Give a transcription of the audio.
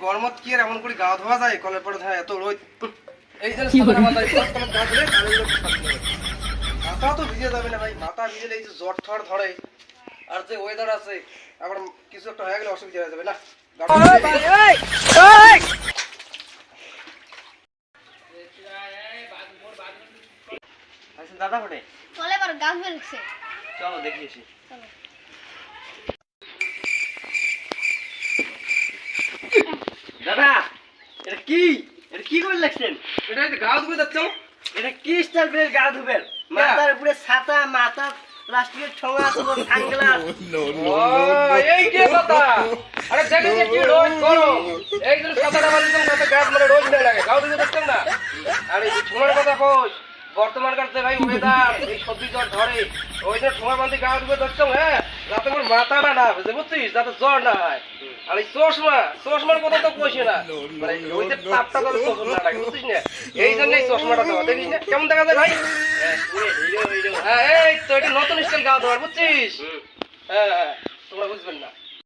গরমত কি আর এমন করে গা ধোয়া যায় কলের পরে ধরে এত রোদ এই জন্য সাদা মাথায় কলের গা ধুলে মাথা তো ভিজে যাবে না ভাই মাথা ভিজলে এই যে জ্বর ঠর ধরে আর যে ওয়েদার আছে আবার কিছু একটা হয়ে গেলে অসুবিধা হয়ে যাবে না দাদা ফোটে চলে এবার গাছ বেরোচ্ছে চলো দেখি এসি দাদা এটা কি করে লাগছেন? এটা গা ধুবে যাচ্ছ এটা কি স্টাইল করে গা ধুবেন? মাথার উপরে ছাতা, মাথা প্লাস্টিকের ঠোঙা, তোমার সানগ্লাস। এই কি কথা আরে জানেন যে কি রোদ গরম এই যে সাদাটা বালিশ মতো গাছ মানে রোদ না লাগে গা ধুবে যাচ্ছেন না আরে এই ঠোঙার কথা কই বর্তমানকার যে ভাই ওয়েদার এই সর্দি জ্বর ধরে ওই যে ঠোঙা বাঁধি গা ধুবে যাচ্ছ হ্যাঁ যাতে করে মাথাটা না বুঝতে বুঝছিস যাতে জ্বর না হয় আর এই চশমার কথা তো কইছে না মানে ওই যে তাপটা তো চোখে না লাগে বুঝছিস না এই জন্য এই চশমাটা দেওয়া দেখিস না কেমন দেখা যায় ভাই হ্যাঁ এই তো এটা নতুন স্টাইল গা ধোয়ার বুঝছিস হ্যাঁ তোমরা বুঝবেন না